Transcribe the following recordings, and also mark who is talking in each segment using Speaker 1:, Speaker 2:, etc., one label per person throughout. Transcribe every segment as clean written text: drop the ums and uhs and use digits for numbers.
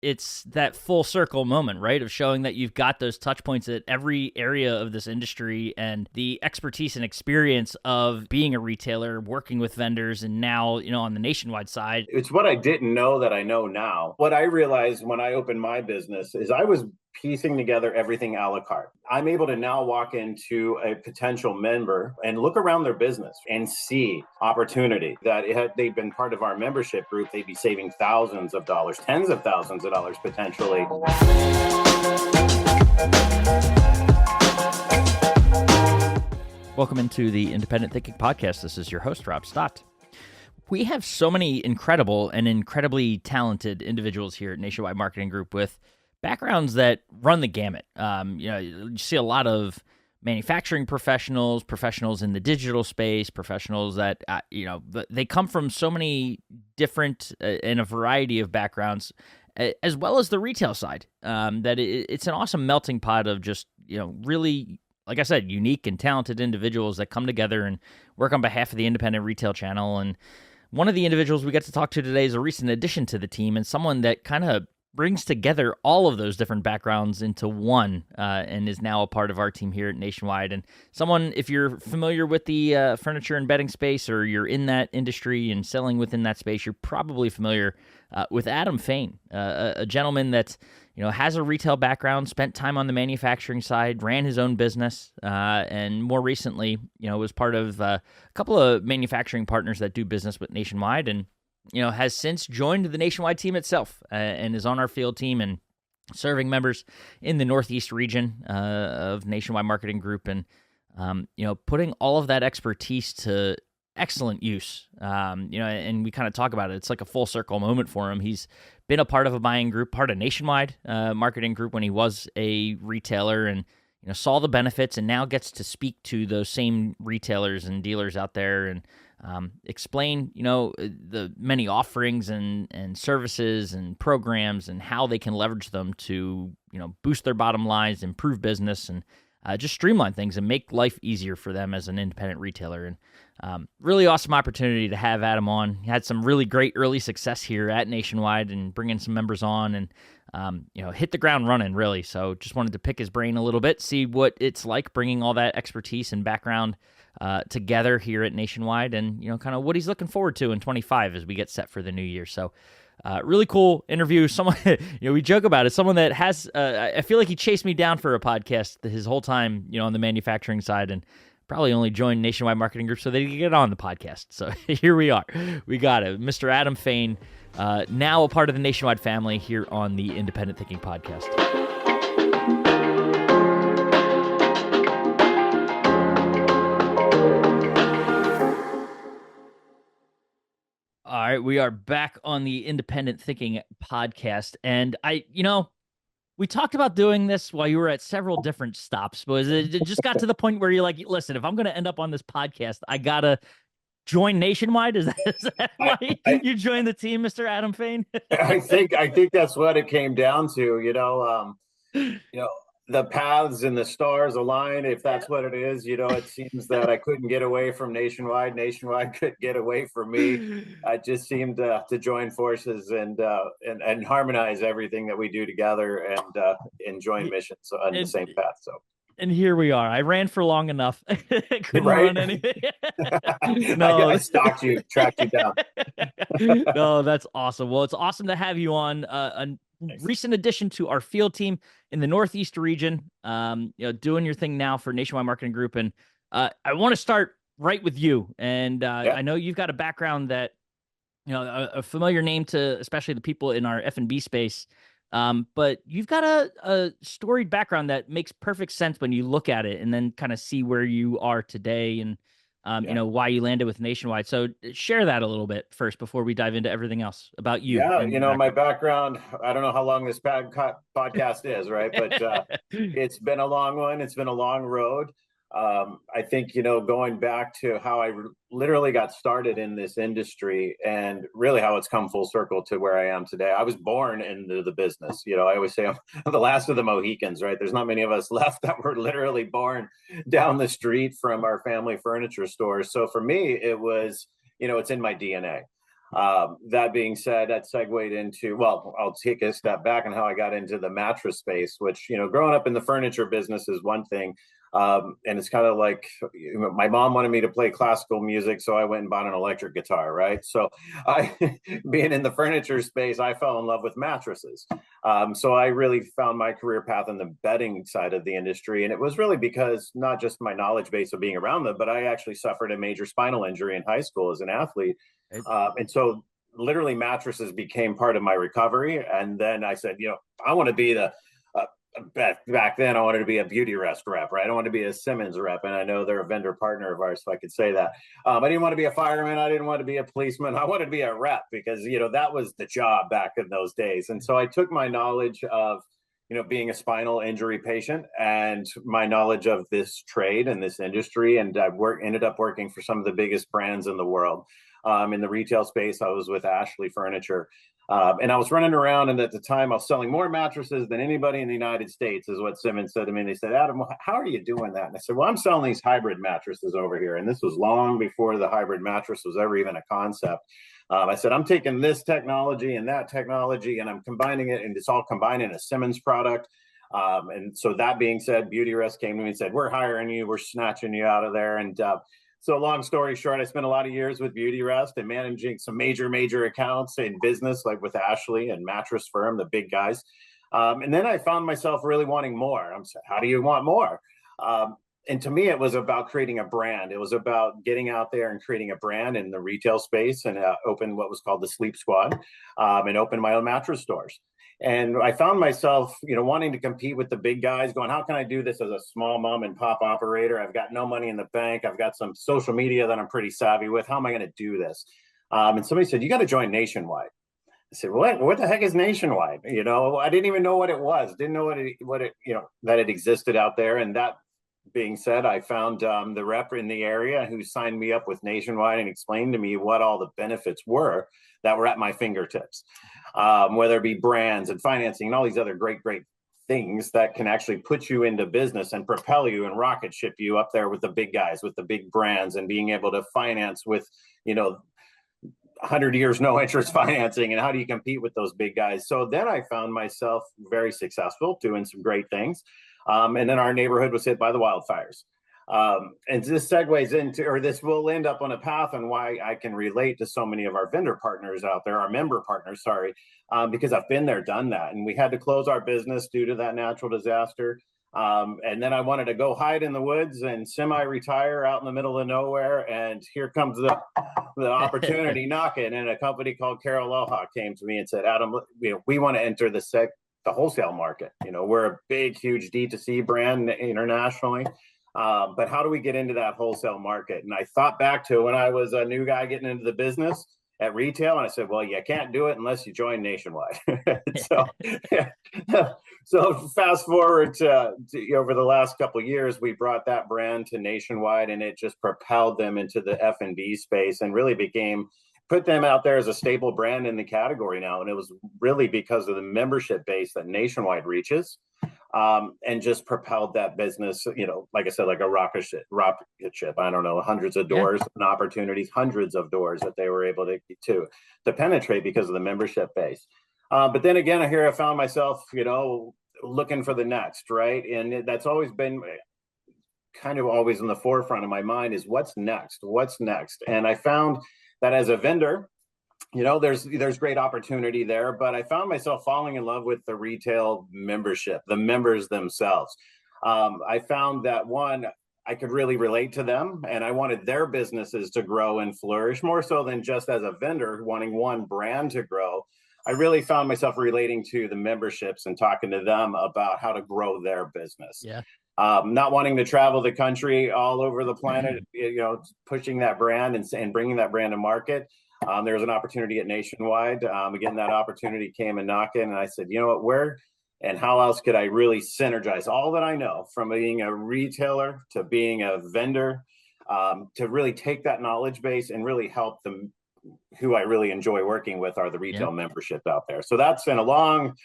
Speaker 1: it's that full circle moment, right? Of showing that you've got those touch points at every area of this industry and the expertise and experience of being a retailer, working with vendors, and now, on the nationwide side.
Speaker 2: It's what I didn't know that I know now. What I realized when I opened my business is I was piecing together everything a la carte. I'm able to now walk into a potential member and look around their business and see opportunity that had they been part of our membership group, they'd be saving thousands of dollars, tens of thousands of dollars potentially.
Speaker 1: Welcome into the Independent Thinking Podcast. This is your host, Rob Stott. We have so many incredible and incredibly talented individuals here at Nationwide Marketing Group with backgrounds that run the gamut. You see a lot of manufacturing professionals in the digital space, professionals that, they come from so many different and a variety of backgrounds, as well as the retail side, that it's an awesome melting pot of just, really, like I said, unique and talented individuals that come together and work on behalf of the independent retail channel. And one of the individuals we get to talk to today is a recent addition to the team and someone that kind of brings together all of those different backgrounds into one, and is now a part of our team here at Nationwide. And someone, if you're familiar with the furniture and bedding space, or you're in that industry and selling within that space, you're probably familiar with Adam Fain, a gentleman that has a retail background, spent time on the manufacturing side, ran his own business, and more recently, was part of a couple of manufacturing partners that do business with Nationwide, and has since joined the Nationwide team itself, and is on our field team and serving members in the Northeast region of Nationwide Marketing Group, and putting all of that expertise to excellent use. And we kind of talk about it. It's like a full circle moment for him. He's been a part of a buying group, part of Nationwide Marketing Group when he was a retailer, and saw the benefits, and now gets to speak to those same retailers and dealers out there and explain, the many offerings and services and programs and how they can leverage them to, boost their bottom lines, improve business, and just streamline things and make life easier for them as an independent retailer. And really awesome opportunity to have Adam on. He had some really great early success here at Nationwide and bringing some members on, and hit the ground running, really. So just wanted to pick his brain a little bit, see what it's like bringing all that expertise and background together here at Nationwide, and kind of what he's looking forward to in 25 as we get set for the new year. So really cool interview. Someone, we joke about it. Someone that has, I feel like he chased me down for a podcast his whole time, on the manufacturing side, and probably only joined Nationwide Marketing Group so that he could get on the podcast. So here we are. We got it. Mr. Adam Fain, now a part of the Nationwide family here on the Independent Thinking Podcast. All right, we are back on the Independent Thinking Podcast, and we talked about doing this while you were at several different stops, but it just got to the point where you're like, listen, if I'm going to end up on this podcast, I got to join Nationwide. Is that why you joined the team, Mr. Adam Fain?
Speaker 2: I think that's what it came down to, the paths and the stars align. If that's what it is, it seems that I couldn't get away from Nationwide. Nationwide couldn't get away from me. I just seemed to join forces and harmonize everything that we do together and join missions on the same path. So.
Speaker 1: And here we are. I ran for long enough. Couldn't run anything.
Speaker 2: No, I stalked you, tracked you down.
Speaker 1: No, that's awesome. Well, it's awesome to have you on. A recent addition to our field team in the Northeast region. Doing your thing now for Nationwide Marketing Group, and I want to start right with you. And I know you've got a background that a familiar name to especially the people in our F&B space. But you've got a storied background that makes perfect sense when you look at it and then kind of see where you are today and, why you landed with Nationwide. So share that a little bit first before we dive into everything else about you.
Speaker 2: Yeah, my background, I don't know how long this podcast is, right? But it's been a long one. It's been a long road. I think, going back to how I literally got started in this industry and really how it's come full circle to where I am today. I was born into the business. I always say I'm the last of the Mohicans, right? There's not many of us left that were literally born down the street from our family furniture stores. So for me, it was, it's in my DNA. That being said, that segued into, well, I'll take a step back on how I got into the mattress space, which, growing up in the furniture business is one thing. And it's kind of like, my mom wanted me to play classical music, so I went and bought an electric guitar, right? So being in the furniture space, I fell in love with mattresses. So I really found my career path in the bedding side of the industry. And it was really because not just my knowledge base of being around them, but I actually suffered a major spinal injury in high school as an athlete. And so literally mattresses became part of my recovery. And then I said, I want to be back then I wanted to be a Beautyrest rep, right? I don't want to be a Simmons rep. And I know they're a vendor partner of ours, so I could say that. I didn't want to be a fireman. I didn't want to be a policeman. I wanted to be a rep because, that was the job back in those days. And so I took my knowledge of, being a spinal injury patient and my knowledge of this trade and this industry. And I ended up working for some of the biggest brands in the world. In the retail space, I was with Ashley Furniture. And I was running around, and at the time I was selling more mattresses than anybody in the United States, is what Simmons said to me. And they said, Adam, how are you doing that? And I said, well, I'm selling these hybrid mattresses over here. And this was long before the hybrid mattress was ever even a concept. I said, I'm taking this technology and that technology, and I'm combining it, and it's all combined in a Simmons product. And so that being said, Beautyrest came to me and said, we're hiring you, we're snatching you out of there. And so long story short, I spent a lot of years with Beautyrest and managing some major accounts in business, like with Ashley and Mattress Firm, the big guys. And then I found myself really wanting more. I'm saying, how do you want more? And to me, it was about creating a brand. It was about getting out there and creating a brand in the retail space, and opened what was called the Sleep Squad, and opened my own mattress stores. And I found myself, wanting to compete with the big guys, going, how can I do this as a small mom and pop operator? I've got no money in the bank. I've got some social media that I'm pretty savvy with. How am I going to do this? And somebody said, you got to join Nationwide. I said, what the heck is Nationwide? I didn't even know what it was. Didn't know that it existed out there. And that being said, I found the rep in the area who signed me up with Nationwide and explained to me what all the benefits were that were at my fingertips, whether it be brands and financing and all these other great things that can actually put you into business and propel you and rocket ship you up there with the big guys, with the big brands, and being able to finance with, 100 years no interest financing. And how do you compete with those big guys? So then I found myself very successful doing some great things. And then our neighborhood was hit by the wildfires. And this segues into, or this will end up on a path on why I can relate to so many of our vendor partners out there, our member partners, sorry, because I've been there, done that. And we had to close our business due to that natural disaster. And then I wanted to go hide in the woods and semi-retire out in the middle of nowhere. And here comes the opportunity knocking. And a company called Carol Loha came to me and said, Adam, we want to enter the wholesale market. We're a big, huge D2C brand internationally. But how do we get into that wholesale market? And I thought back to when I was a new guy getting into the business at retail, and I said, well, you can't do it unless you join Nationwide. So fast forward to over the last couple of years, we brought that brand to Nationwide, and it just propelled them into the F&B space and really put them out there as a staple brand in the category now. And it was really because of the membership base that Nationwide reaches, and just propelled that business, like I said, like a rocket ship. I don't know, hundreds of doors and opportunities, hundreds of doors that they were able to penetrate because of the membership base. But then again, I found myself, looking for the next, right? And that's always been kind of always in the forefront of my mind is what's next? And I found that as a vendor, there's great opportunity there, but I found myself falling in love with the retail membership, the members themselves. I found that one, I could really relate to them, and I wanted their businesses to grow and flourish more so than just as a vendor wanting one brand to grow. I really found myself relating to the memberships and talking to them about how to grow their business.
Speaker 1: Yeah.
Speaker 2: Not wanting to travel the country all over the planet, pushing that brand and bringing that brand to market. There was an opportunity at Nationwide. Again, that opportunity came and knocked in, and I said, where and how else could I really synergize all that I know from being a retailer to being a vendor, to really take that knowledge base and really help them. Who I really enjoy working with are the retail membership out there. So that's been a long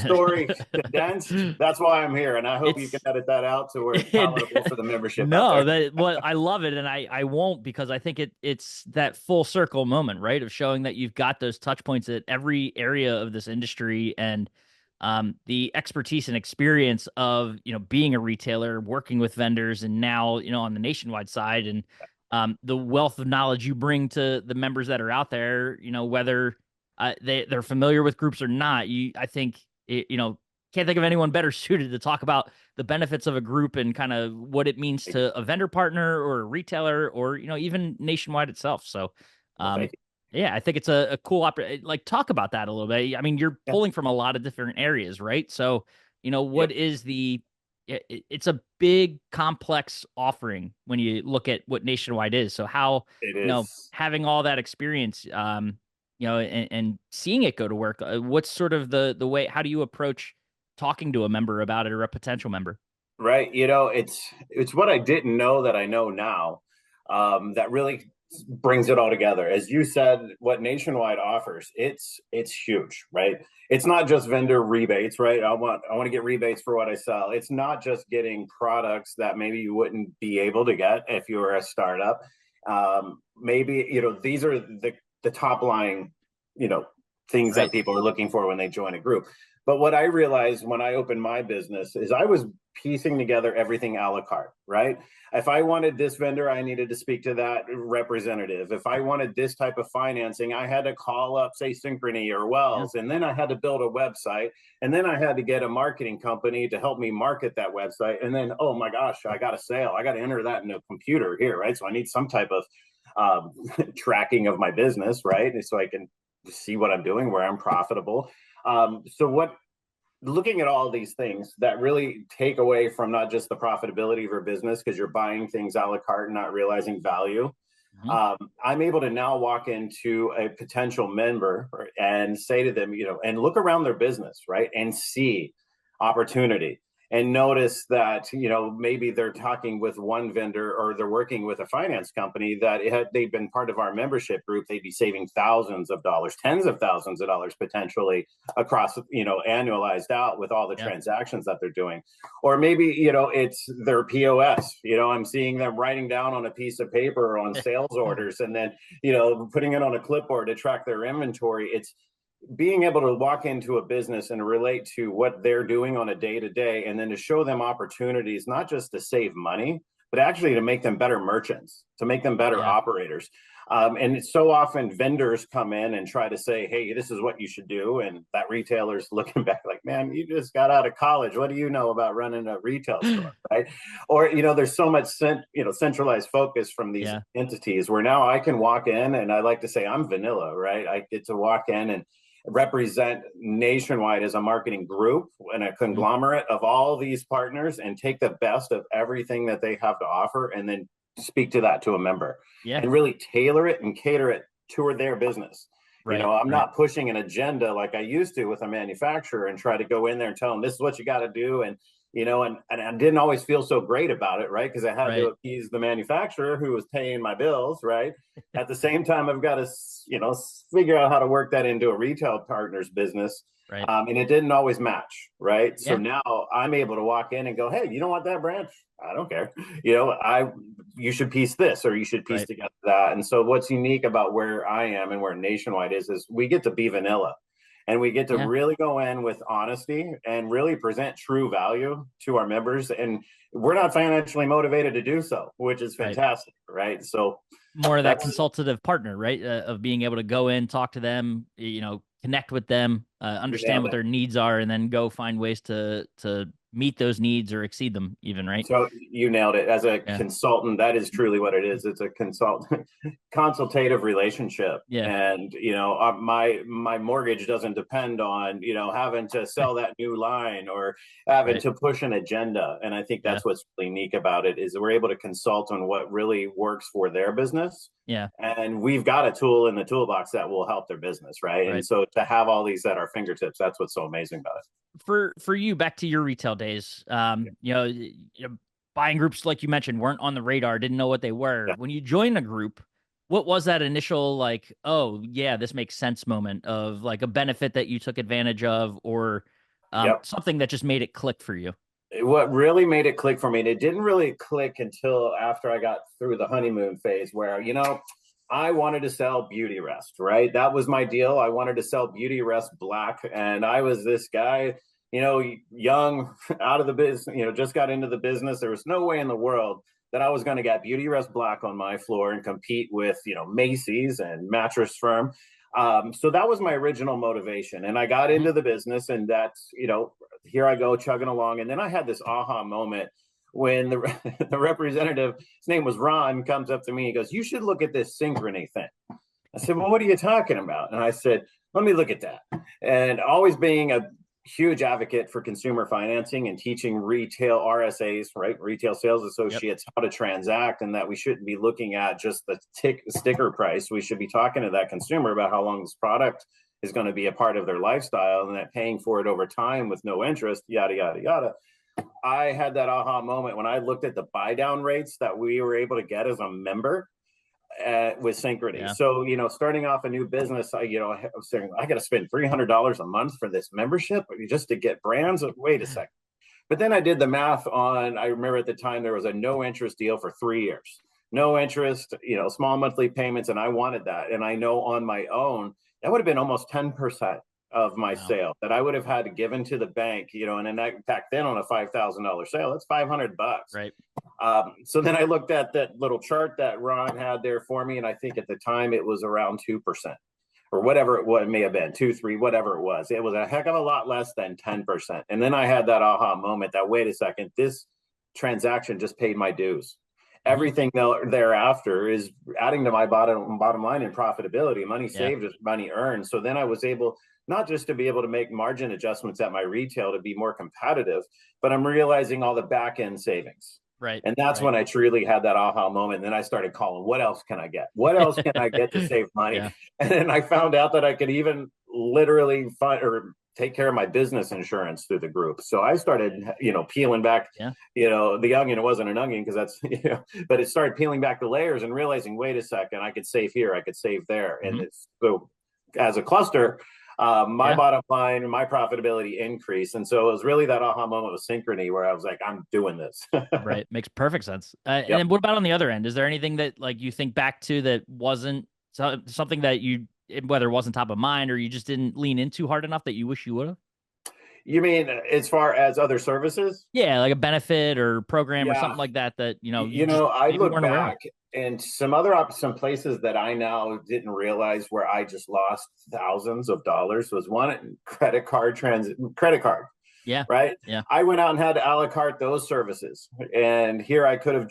Speaker 2: story condensed. That's why I'm here, and I hope you can
Speaker 1: It's
Speaker 2: edit that out to where it's palatable for the membership out
Speaker 1: no,
Speaker 2: there.
Speaker 1: that well, I love it, and I won't, because I think it's that full circle moment, right, of showing that you've got those touch points at every area of this industry, and the expertise and experience of being a retailer, working with vendors, and now on the nationwide side, and the wealth of knowledge you bring to the members that are out there, whether they're familiar with groups or not. I think can't think of anyone better suited to talk about the benefits of a group and kind of what it means to a vendor partner or a retailer, or even nationwide itself. So
Speaker 2: Well,
Speaker 1: um
Speaker 2: thank you.
Speaker 1: yeah, I think it's a cool like, talk about that a little bit. I mean, you're
Speaker 2: Yeah.
Speaker 1: pulling from a lot of different areas, right? So what
Speaker 2: Yep.
Speaker 1: is it's a big complex offering when you look at what nationwide is. So how
Speaker 2: It is.
Speaker 1: having all that experience, and seeing it go to work, what's sort of the way, how do you approach talking to a member about it, or a potential member?
Speaker 2: Right. It's what I didn't know that I know now, that really brings it all together. As you said, what Nationwide offers, it's huge, right? It's not just vendor rebates, right? I want to get rebates for what I sell. It's not just getting products that maybe you wouldn't be able to get if you were a startup. Maybe, these are the top line, you know, things that
Speaker 1: Right.
Speaker 2: people are looking for when they join a group. But what I realized when I opened my business is I was piecing together everything a la carte, right? If I wanted this vendor, I needed to speak to that representative. If I wanted this type of financing, I had to call up, say, Synchrony or
Speaker 1: Yeah.
Speaker 2: Wells, and then I had to build a website, and then I had to get a marketing company to help me market that website. And then, oh my gosh, I got a sale. I got to enter that in a computer here, right? So I need some type of tracking of my business, right? And so I can see what I'm doing, where I'm profitable. So what looking at all these things that really take away from not just the profitability of your business, because you're buying things a la carte and not realizing value.
Speaker 1: Mhm.
Speaker 2: I'm able to now walk into a potential member and say to them, and look around their business, right, and see opportunity, and notice that maybe they're talking with one vendor, or they're working with a finance company that had they've been part of our membership group, they'd be saving thousands of dollars, tens of thousands of dollars potentially across, annualized out with all the
Speaker 1: Yeah.
Speaker 2: transactions that they're doing. Or maybe it's their POS. I'm seeing them writing down on a piece of paper on sales orders, and then putting it on a clipboard to track their inventory. It's being able to walk into a business and relate to what they're doing on a day to day, and then to show them opportunities, not just to save money, but actually to make them better merchants, to make them better
Speaker 1: Yeah.
Speaker 2: operators. And so often vendors come in and try to say, hey, this is what you should do. And that retailer's looking back like, man, you just got out of college. What do you know about running a retail store? Right. Or, there's so much, centralized focus from these
Speaker 1: Yeah.
Speaker 2: entities, where now I can walk in, and I like to say I'm vanilla, right? I get to walk in and represent Nationwide as a marketing group and a
Speaker 1: Mhm.
Speaker 2: conglomerate of all these partners, and take the best of everything that they have to offer, and then speak to that to a member,
Speaker 1: Yeah.
Speaker 2: and really tailor it and cater it to their business.
Speaker 1: Right.
Speaker 2: I'm
Speaker 1: Right.
Speaker 2: not pushing an agenda like I used to with a manufacturer, and try to go in there and tell them this is what you got to do. And I didn't always feel so great about it, right? Because I had to
Speaker 1: Right.
Speaker 2: appease the manufacturer who was paying my bills, right? At the same time, I've got to, figure out how to work that into a retail partner's business.
Speaker 1: Right.
Speaker 2: And it didn't always match, right? So
Speaker 1: Yeah.
Speaker 2: now I'm able to walk in and go, hey, you don't want that brand? I don't care. You should piece this, or you should piece
Speaker 1: Right.
Speaker 2: together that. And so what's unique about where I am and where Nationwide is we get to be vanilla, and we get to
Speaker 1: Yeah.
Speaker 2: really go in with honesty and really present true value to our members. And we're not financially motivated to do so, which is
Speaker 1: Right.
Speaker 2: fantastic, right? So
Speaker 1: More of that
Speaker 2: that's
Speaker 1: consultative partner, right? Of being able to go in, talk to them, connect with them,
Speaker 2: you
Speaker 1: understand
Speaker 2: nailed
Speaker 1: what
Speaker 2: it.
Speaker 1: their needs are, and then go find ways to meet those needs or exceed them, even, right?
Speaker 2: So you nailed it. As a
Speaker 1: Yeah.
Speaker 2: consultant, that is truly what it is. It's a consultative relationship.
Speaker 1: Yeah.
Speaker 2: And my mortgage doesn't depend on having to sell that new line, or having
Speaker 1: Right.
Speaker 2: to push an agenda. And I think
Speaker 1: Yeah.
Speaker 2: that's what's really unique about it, is that we're able to consult on what really works for their business.
Speaker 1: Yeah.
Speaker 2: And we've got a tool in the toolbox that will help their business, right? And
Speaker 1: Right.
Speaker 2: so to have all these at our fingertips, that's what's so amazing about it.
Speaker 1: For you, back to your retail days, buying groups, like you mentioned, weren't on the radar, didn't know what they were.
Speaker 2: Yeah.
Speaker 1: When you join a group, what was that initial like, oh yeah, this makes sense moment of like a benefit that you took advantage of, or
Speaker 2: Yep.
Speaker 1: something that just made it click for you?
Speaker 2: What really made it click for me, and it didn't really click until after I got through the honeymoon phase where, I wanted to sell Beauty Rest, right? That was my deal. I wanted to sell Beauty Rest Black. And I was this guy, young, out of the business, just got into the business. There was no way in the world that I was going to get Beauty Rest Black on my floor and compete with, Macy's and Mattress Firm. So that was my original motivation. And I got
Speaker 1: Mhm.
Speaker 2: into the business, and that's, here I go chugging along. And then I had this aha moment when the representative, his name was Ron, comes up to me. He goes, "You should look at this synchrony thing." I said, "Well, what are you talking about?" And I said, "Let me look at that." And always being a huge advocate for consumer financing and teaching retail RSAs, right, retail sales
Speaker 1: Yep.
Speaker 2: associates, how to transact, and that we shouldn't be looking at just the sticker price. We should be talking to that consumer about how long this product is going to be a part of their lifestyle, and that paying for it over time with no interest, yada yada yada. I had that aha moment when I looked at the buy down rates that we were able to get as a member with Synchrony.
Speaker 1: Yeah.
Speaker 2: So, starting off a new business, I was saying, I got to spend $300 a month for this membership just to get brands. Wait a second. But then I did the math on, I remember at the time there was a no interest deal for 3 years. No interest, small monthly payments. And I wanted that. And I know on my own, that would have been almost 10% of my
Speaker 1: Wow.
Speaker 2: sale that I would have had to give into the bank, and then back then on a $5,000 sale, that's $500.
Speaker 1: Right.
Speaker 2: So then I looked at that little chart that Ron had there for me, and I think at the time it was around 2% or whatever it may have been, 2, 3, whatever it was. It was a heck of a lot less than 10%. And then I had that aha moment that, wait a second, this transaction just paid my dues.
Speaker 1: Hmm.
Speaker 2: Everything thereafter is adding to my bottom line in profitability. Money
Speaker 1: Yeah.
Speaker 2: saved is money earned. So then I was able not just to be able to make margin adjustments at my retail to be more competitive, but I'm realizing all the back end savings.
Speaker 1: Right.
Speaker 2: And that's
Speaker 1: Right.
Speaker 2: when I truly had that aha moment. And then I started calling, what else can I get? What else can I get to save money?
Speaker 1: Yeah.
Speaker 2: And then I found out that I could even literally find or take care of my business insurance through the group. So I started, peeling back,
Speaker 1: Yeah.
Speaker 2: the onion. It wasn't an onion because that's, but it started peeling back the layers and realizing, wait a second, I could save here, I could save there. And
Speaker 1: Hmm.
Speaker 2: it's so as a cluster, my
Speaker 1: Yeah.
Speaker 2: bottom line and my profitability increased. And so it was really that aha moment with Synchrony where I was like, I'm doing this.
Speaker 1: Right. Makes perfect sense. And
Speaker 2: Yep.
Speaker 1: then what about on the other end? Is there anything that like you think back to that wasn't something that you, whether it wasn't top of mind or you just didn't lean into hard enough that you wish you would have?
Speaker 2: You mean as far as other services?
Speaker 1: Yeah, like a benefit or program or
Speaker 2: Yeah.
Speaker 1: something like that that, you just
Speaker 2: I
Speaker 1: maybe
Speaker 2: look
Speaker 1: weren't aware of.
Speaker 2: back and some places that I now didn't realize where I just lost thousands of dollars was one credit card,
Speaker 1: Yeah.
Speaker 2: right?
Speaker 1: Yeah.
Speaker 2: I went out and had to a la carte those services. And here I could have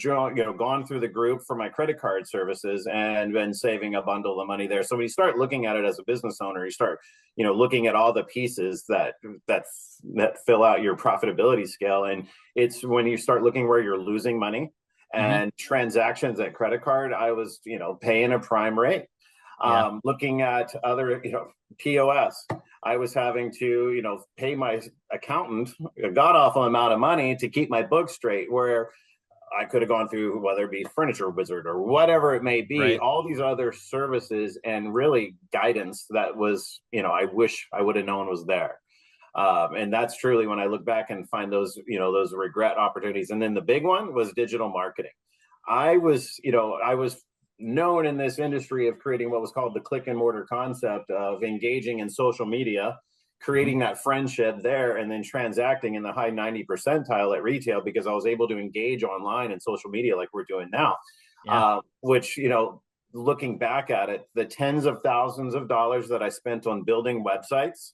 Speaker 2: gone through the group for my credit card services and been saving a bundle of money there. So when you start looking at it as a business owner, you start, looking at all the pieces that that fill out your profitability scale. And it's when you start looking where you're losing money
Speaker 1: Hmm.
Speaker 2: and transactions at credit card, I was, paying a prime rate.
Speaker 1: Yeah.
Speaker 2: Looking at other, POS, I was having to, pay my accountant a god awful amount of money to keep my books straight. Where I could have gone through, whether it be Furniture Wizard or whatever it may be,
Speaker 1: Right.
Speaker 2: all these other services and really guidance that was, I wish I would have known was there. And that's truly when I look back and find those, those regret opportunities. And then the big one was digital marketing. I was known in this industry of creating what was called the click and mortar concept of engaging in social media,
Speaker 1: Hmm.
Speaker 2: creating that friendship there, and then transacting in the high 90 percentile at retail because I was able to engage online and social media like we're doing now.
Speaker 1: Yeah.
Speaker 2: Which, looking back at it, the tens of thousands of dollars that I spent on building websites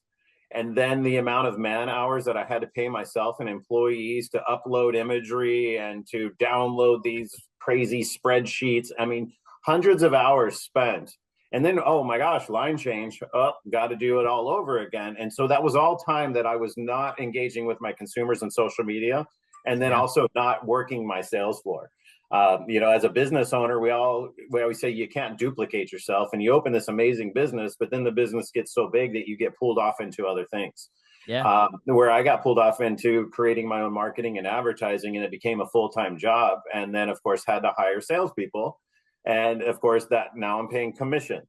Speaker 2: and then the amount of man hours that I had to pay myself and employees to upload imagery and to download these crazy spreadsheets. I mean, hundreds of hours spent. And then, oh my gosh, line change. Oh, got to do it all over again. And so that was all time that I was not engaging with my consumers in social media and then
Speaker 1: Yeah.
Speaker 2: also not working my sales floor. As a business owner, we always say you can't duplicate yourself, and you open this amazing business, but then the business gets so big that you get pulled off into other things.
Speaker 1: Yeah.
Speaker 2: Where I got pulled off into creating my own marketing and advertising, and it became a full-time job. And then, of course, had to hire salespeople And of course, that now I'm paying commission.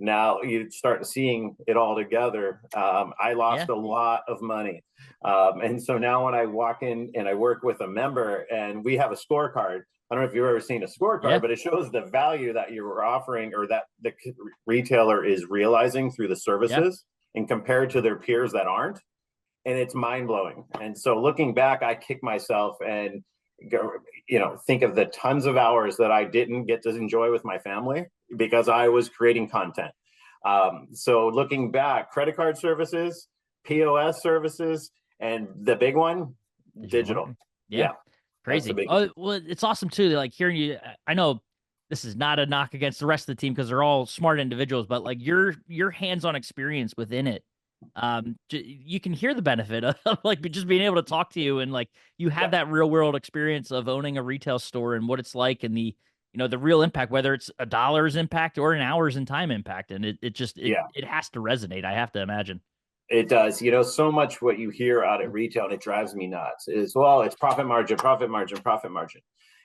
Speaker 2: Now you start seeing it all together. I lost a lot of money. And so now when I walk in and I work with a member and we have a scorecard, I don't know if you've ever seen a scorecard, but it shows the value that you're offering or that the retailer is realizing through the services and compared to their peers that aren't. And it's mind blowing. And so looking back, I kick myself and go, think of the tons of hours that I didn't get to enjoy with my family because I was creating content. So looking back, credit card services, POS services, and the big one, digital.
Speaker 1: Yeah. Crazy. Oh, well, it's awesome too. Like hearing you, I know this is not a knock against the rest of the team because they're all smart individuals, but like your hands-on experience within it, you can hear the benefit of like just being able to talk to you and like you have that real world experience of owning a retail store and what it's like and the the real impact, whether it's a dollar's impact or an hour's in time impact, and it has to resonate. I have to imagine.
Speaker 2: It does. So much what you hear out at retail, and it drives me nuts, is, well, it's profit margin, profit margin, profit margin.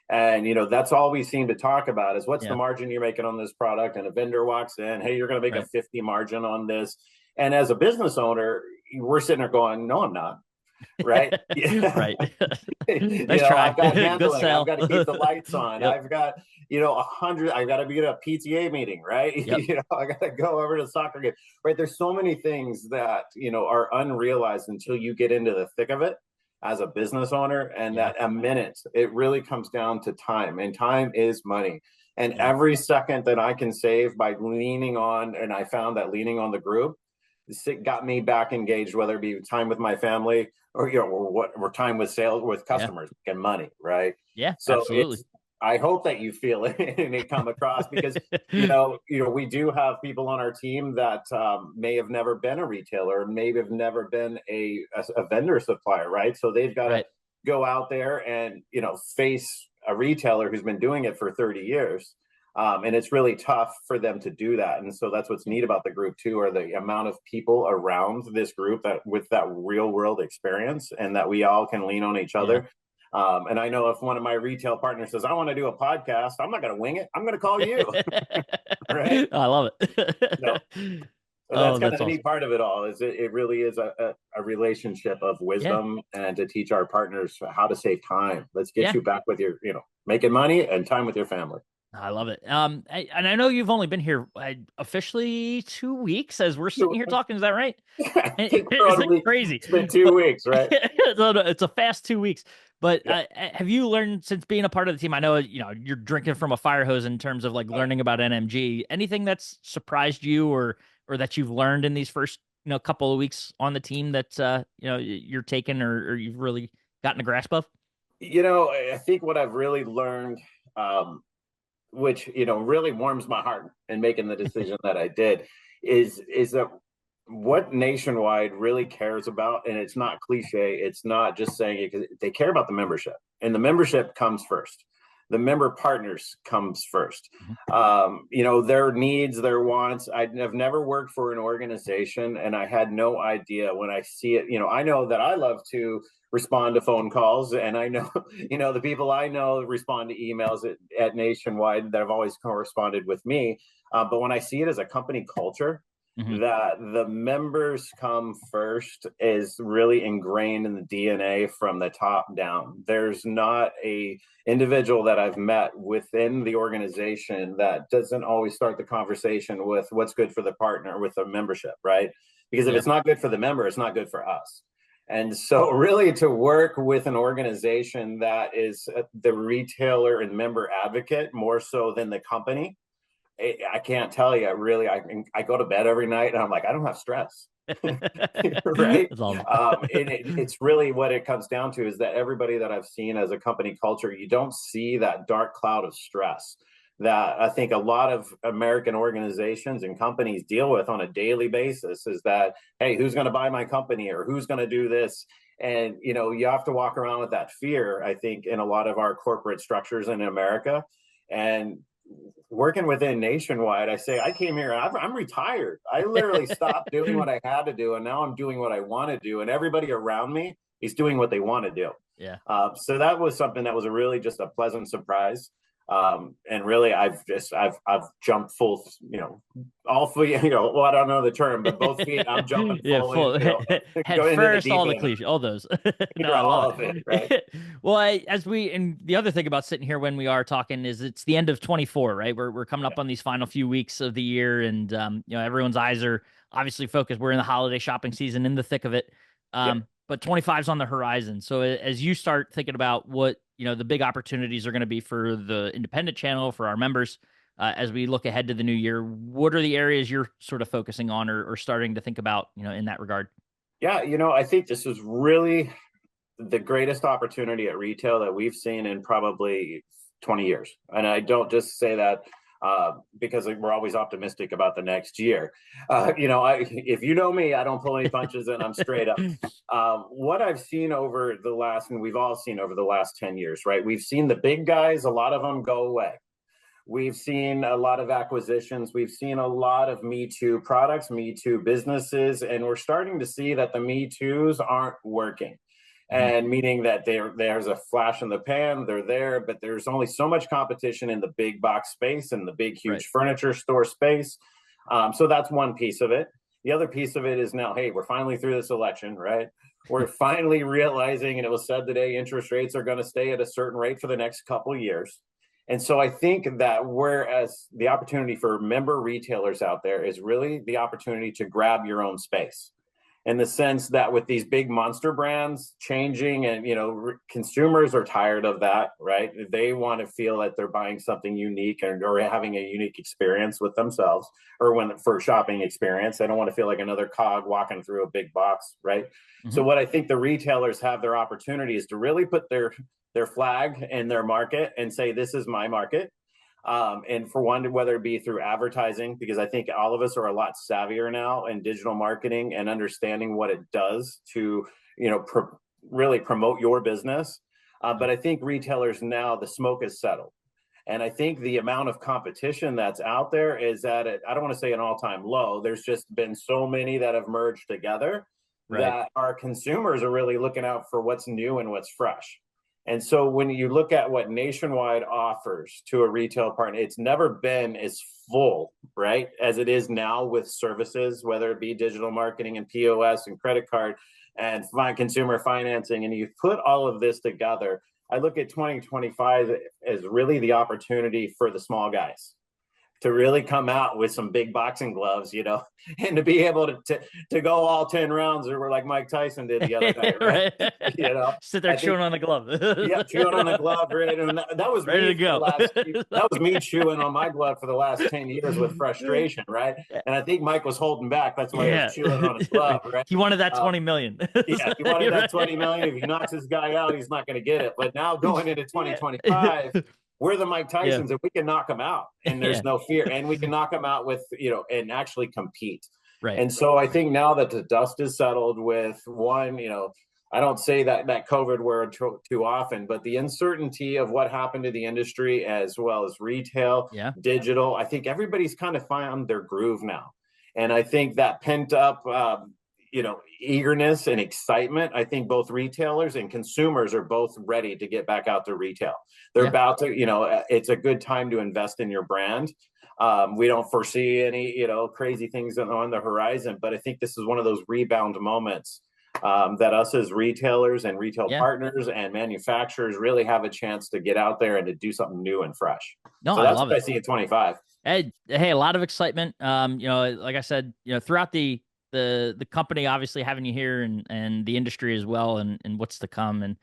Speaker 2: And, that's all we seem to talk about is what's the margin you're making on this product. And a vendor walks in, hey, you're going to make a 50 margin on this. And as a business owner, we're sitting there going, no, I'm not. Right.
Speaker 1: Right.
Speaker 2: Nice try. I've got handling. I've got to keep the lights on. I've got, 100. I've got to be at a PTA meeting. Right. I got to go over to the soccer game. Right. There's so many things that, are unrealized until you get into the thick of it as a business owner. And that a minute, it really comes down to time, and time is money. And every second that I can save by leaning on, and I found that leaning on the group, it got me back engaged, whether it be time with my family or time with sales with customers and money, right?
Speaker 1: Yeah,
Speaker 2: so
Speaker 1: absolutely.
Speaker 2: I hope that you feel it and it come across because we do have people on our team that may have never been a retailer, maybe have never been a vendor supplier, right? So they've got to go out there and face a retailer who's been doing it for 30 years. And it's really tough for them to do that. And so that's what's neat about the group too, are the amount of people around this group that with that real world experience, and that we all can lean on each other. And I know if one of my retail partners says, I want to do a podcast, I'm not going to wing it. I'm going to call you. Right?
Speaker 1: I love it.
Speaker 2: So that's kind of the neat part of it all, is it really is a relationship of wisdom and to teach our partners how to save time. Let's get you back with your, making money and time with your family.
Speaker 1: I love it. And I know you've only been here officially 2 weeks as we're sitting here talking. Is that right? It's crazy.
Speaker 2: It's been 2 weeks, right?
Speaker 1: It's a fast 2 weeks. But have you learned since being a part of the team? I know you're drinking from a fire hose in terms of like learning about NMG. Anything that's surprised you or that you've learned in these first couple of weeks on the team that you're taking or you've really gotten a grasp of?
Speaker 2: I think what I've really learned, which really warms my heart in making the decision that I did, is that what Nationwide really cares about, and it's not cliche, it's not just saying it, because they care about the membership, and the membership comes first. The member partners comes first. Their needs, their wants. I've never worked for an organization, and I had no idea when I see it. I know that I love to respond to phone calls, and I know, the people I know respond to emails at Nationwide that have always corresponded with me. But when I see it as a company culture, that the members come first is really ingrained in the DNA from the top down. There's not a individual that I've met within the organization that doesn't always start the conversation with what's good for the partner with the membership, right? Because if it's not good for the member, it's not good for us. And so really to work with an organization that is the retailer and member advocate more so than the company, I can't tell you, really, I go to bed every night and I'm like, I don't have stress. Right? It's really what it comes down to, is that everybody that I've seen as a company culture, you don't see that dark cloud of stress that I think a lot of American organizations and companies deal with on a daily basis, is that, hey, who's going to buy my company, or who's going to do this? And, you have to walk around with that fear, I think, in a lot of our corporate structures in America. And working within Nationwide, I say, I came here, I'm retired. I literally stopped doing what I had to do, and now I'm doing what I want to do. And everybody around me is doing what they want to do. So that was something that was really just a pleasant surprise. And really, I've jumped full, all feet, well, I don't know the term, but both feet, I'm jumping
Speaker 1: Yeah,
Speaker 2: full in,
Speaker 1: full head
Speaker 2: going into the
Speaker 1: first,
Speaker 2: deep
Speaker 1: all the
Speaker 2: end,
Speaker 1: cliche, all those. No,
Speaker 2: hear
Speaker 1: I love
Speaker 2: all of it, right?
Speaker 1: it. Well, and the other thing about sitting here when we are talking is it's the end of 24, right? We're coming up on these final few weeks of the year, and everyone's eyes are obviously focused. We're in the holiday shopping season, in the thick of it.
Speaker 2: Yeah.
Speaker 1: But 25 is on the horizon. So as you start thinking about what the big opportunities are going to be for the independent channel, for our members, as we look ahead to the new year, what are the areas you're sort of focusing on or starting to think about, in that regard?
Speaker 2: Yeah, I think this is really the greatest opportunity at retail that we've seen in probably 20 years. And I don't just say that because we're always optimistic about the next year. If you know me, I don't pull any punches and I'm straight up. What I've seen over the last, and we've all seen over the last 10 years, right? We've seen the big guys, a lot of them go away. We've seen a lot of acquisitions. We've seen a lot of Me Too products, Me Too businesses, and we're starting to see that the Me Too's aren't working. And meaning that there's a flash in the pan, they're there, but there's only so much competition in the big box space and the big, huge furniture store space. So that's one piece of it. The other piece of it is now, hey, we're finally through this election, right? We're finally realizing, and it was said today, interest rates are going to stay at a certain rate for the next couple of years. And so I think that whereas the opportunity for member retailers out there is really the opportunity to grab your own space, in the sense that with these big monster brands changing and consumers are tired of that, right? They want to feel that they're buying something unique or having a unique experience with themselves, or for shopping experience. They don't want to feel like another cog walking through a big box, right? So what I think the retailers have their opportunity is to really put their flag in their market and say, this is my market. And for one, whether it be through advertising, because I think all of us are a lot savvier now in digital marketing and understanding what it does to, really promote your business. But I think retailers now, the smoke is settled. And I think the amount of competition that's out there is at I don't want to say an all-time low. There's just been so many that have merged together that our consumers are really looking out for what's new and what's fresh. And so when you look at what Nationwide offers to a retail partner, it's never been as full, right, as it is now with services, whether it be digital marketing and POS and credit card and consumer financing. And you put all of this together, I look at 2025 as really the opportunity for the small guys to really come out with some big boxing gloves, and to be able to go all 10 rounds or like Mike Tyson did the other night, right?
Speaker 1: Sit there chewing on the glove.
Speaker 2: Yeah, chewing on the glove, right? And that was
Speaker 1: ready
Speaker 2: me
Speaker 1: to go.
Speaker 2: that was me chewing on my glove for the last 10 years with frustration, right? And I think Mike was holding back. That's why he was chewing on his glove, right?
Speaker 1: He wanted that 20 million.
Speaker 2: Yeah, he wanted that 20 million. If he knocks this guy out, he's not going to get it. But now going into 2025, we're the Mike Tysons, and we can knock them out, and there's no fear, and we can knock them out with and actually compete.
Speaker 1: Right.
Speaker 2: And so I think now that the dust is settled with one, I don't say that COVID word too often, but the uncertainty of what happened to the industry as well as retail, digital, I think everybody's kind of found their groove now. And I think that pent up, eagerness and excitement, I think both retailers and consumers are both ready to get back out to retail. They're about to, it's a good time to invest in your brand. We don't foresee any, crazy things on the horizon, but I think this is one of those rebound moments that us as retailers and retail partners and manufacturers really have a chance to get out there and to do something new and fresh.
Speaker 1: No,
Speaker 2: so that's
Speaker 1: I love
Speaker 2: what
Speaker 1: it.
Speaker 2: I see at 25.
Speaker 1: Hey, a lot of excitement. Like I said, throughout the company, obviously having you here and the industry as well, and what's to come. And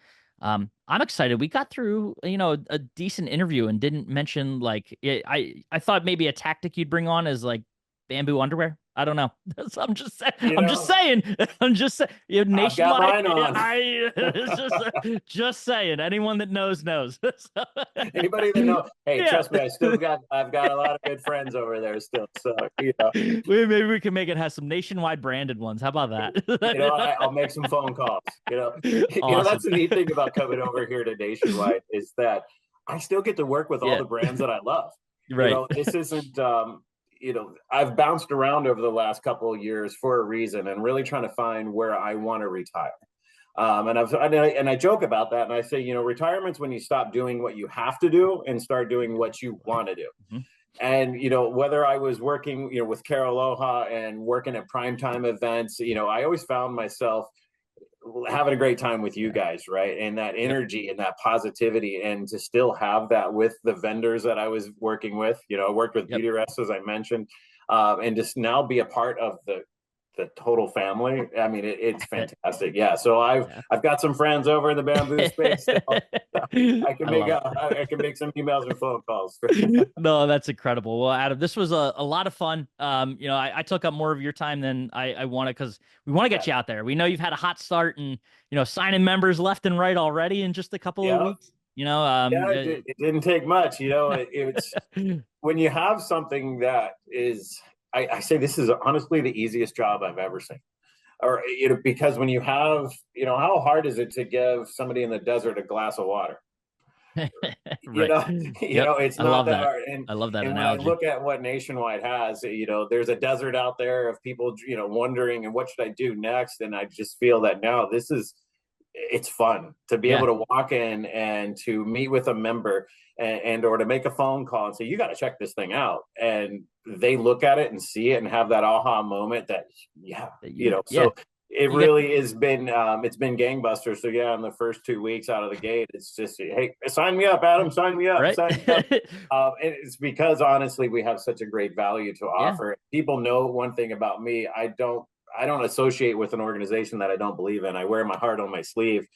Speaker 1: I'm excited. We got through, a decent interview and didn't mention I thought maybe a tactic you'd bring on is like bamboo underwear. I don't know. I'm just saying. I'm just saying. Nationwide. Just saying. Anyone that knows.
Speaker 2: Anybody that knows. Hey, trust me. I've got a lot of good friends over there still. So
Speaker 1: maybe we can make it have some Nationwide branded ones. How about that?
Speaker 2: I'll make some phone calls.
Speaker 1: Awesome.
Speaker 2: That's the neat thing about coming over here to Nationwide is that I still get to work with all the brands that I love.
Speaker 1: Right.
Speaker 2: This isn't. I've bounced around over the last couple of years for a reason and really trying to find where I want to retire. And I joke about that, and I say, retirement's when you stop doing what you have to do and start doing what you want to do.
Speaker 1: Mm-hmm.
Speaker 2: And whether I was working with Carol Aloha and working at primetime events, I always found myself having a great time with you guys, right? And that energy and that positivity, and to still have that with the vendors that I was working with. I worked with Beauty Rest, as I mentioned, and just now be a part of the total family. I mean, it's fantastic. Yeah. So I've got some friends over in the bamboo space. So I can make some emails and phone calls.
Speaker 1: No, that's incredible. Well, Adam, this was a lot of fun. I took up more of your time than I wanted, because we want to get you out there. We know you've had a hot start, and signing members left and right already in just a couple of weeks.
Speaker 2: It didn't take much. It's when you have something that is, I say this is honestly the easiest job I've ever seen. Or because when you have, how hard is it to give somebody in the desert a glass of water?
Speaker 1: Right.
Speaker 2: It's not that hard. And
Speaker 1: I love that
Speaker 2: and
Speaker 1: analogy.
Speaker 2: when I look at what Nationwide has, there's a desert out there of people, wondering, and what should I do next? And I just feel that now it's fun to be able to walk in and to meet with a member, and or to make a phone call and say, you got to check this thing out. And they look at it and see it and have that aha moment that, so it really has been, it's been gangbusters. So in the first 2 weeks out of the gate, it's just, hey, sign me up, Adam, sign me up.
Speaker 1: Right?
Speaker 2: Sign me up. And it's because honestly, we have such a great value to offer. People know one thing about me. I don't associate with an organization that I don't believe in. I wear my heart on my sleeve.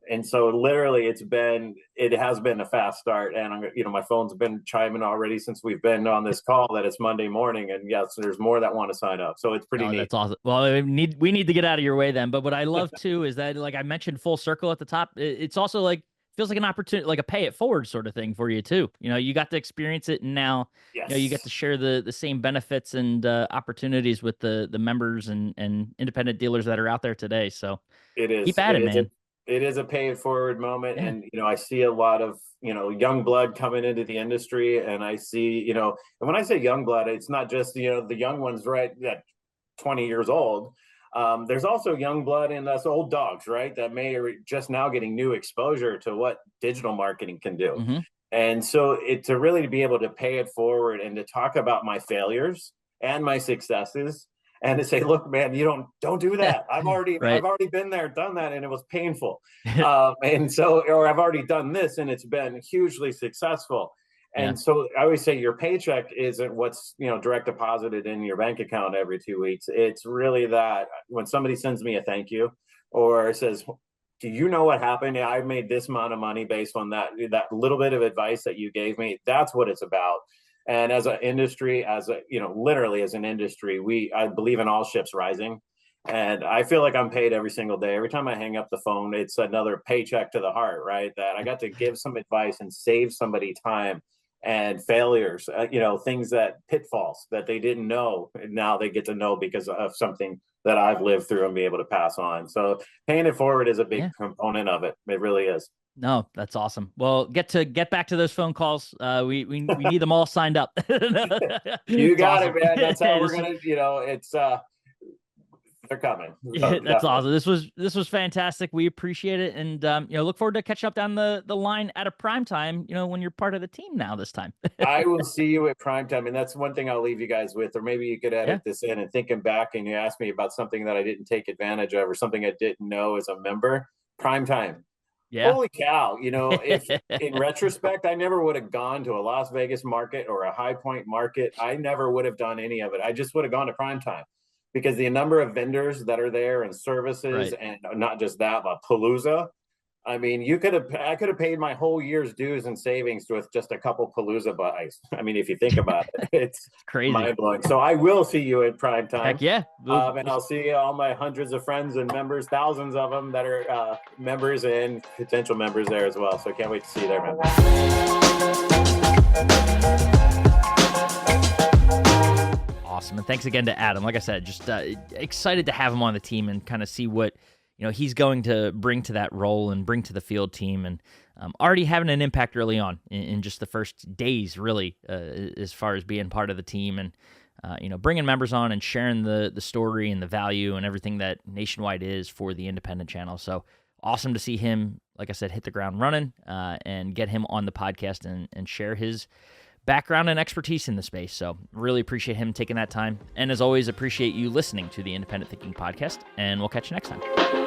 Speaker 2: And so literally it has been a fast start, and my phone's been chiming already since we've been on this call that it's Monday morning, and yes, there's more that want to sign up. So it's pretty neat.
Speaker 1: That's awesome. Well, we need to get out of your way then. But what I love too is that, like I mentioned, full circle at the top. It's also like, feels like an opportunity, like a pay it forward sort of thing for you too. You got to experience it, and now you get to share the same benefits and opportunities with the members and independent dealers that are out there today. So keep at it, man.
Speaker 2: It is a pay it forward moment. And, I see a lot of, young blood coming into the industry, and I see, and when I say young blood, it's not just, the young ones, right, at 20 years old. There's also young blood in us old dogs, right, that may are just now getting new exposure to what digital marketing can do.
Speaker 1: Mm-hmm.
Speaker 2: And so to really be able to pay it forward and to talk about my failers and my successes, and to say, look, man, you don't do that. I've already been there, done that, and it was painful. And so, or I've already done this, and it's been hugely successful. And so I always say your paycheck isn't what's, direct deposited in your bank account every 2 weeks. It's really that when somebody sends me a thank you or says, do you know what happened? I made this amount of money based on that little bit of advice that you gave me. That's what it's about. And as an industry, literally as an industry, I believe in all ships rising. And I feel like I'm paid every single day. Every time I hang up the phone, it's another paycheck to the heart, right? That I got to give some advice and save somebody time and failures, things pitfalls that they didn't know. And now they get to know because of something that I've lived through and be able to pass on. So paying it forward is a big component of it. It really is.
Speaker 1: No, that's awesome. Well, get back to those phone calls. We need them all signed up.
Speaker 2: You got it, man. That's how we're gonna. It's they're coming.
Speaker 1: That's awesome. This was fantastic. We appreciate it, and look forward to catching up down the line at a prime time. When you're part of the team now this time.
Speaker 2: I will see you at prime time, and that's one thing I'll leave you guys with. Or maybe you could edit this in, and thinking back, and you asked me about something that I didn't take advantage of, or something I didn't know as a member. Prime time. Yeah. Holy cow. If in retrospect, I never would have gone to a Las Vegas market or a High Point market. I never would have done any of it. I just would have gone to prime time, because the number of vendors that are there and services, and not just that, but Palooza. I mean, I could have paid my whole year's dues and savings with just a couple Palooza buys. I mean, if you think about it, it's
Speaker 1: crazy,
Speaker 2: mind blowing. So I will see you at prime time.
Speaker 1: Heck yeah.
Speaker 2: And I'll see all my hundreds of friends and members, thousands of them that are members and potential members there as well. So I can't wait to see you there, man.
Speaker 1: Awesome. And thanks again to Adam. Like I said, just excited to have him on the team and kind of see what he's going to bring to that role and bring to the field team, and already having an impact early on in just the first days, really, as far as being part of the team. And bringing members on and sharing the story and the value and everything that Nationwide is for the independent channel. So awesome to see him, like I said, hit the ground running and get him on the podcast and share his background and expertise in the space. So really appreciate him taking that time. And as always, appreciate you listening to the Independent Thinking Podcast, and we'll catch you next time.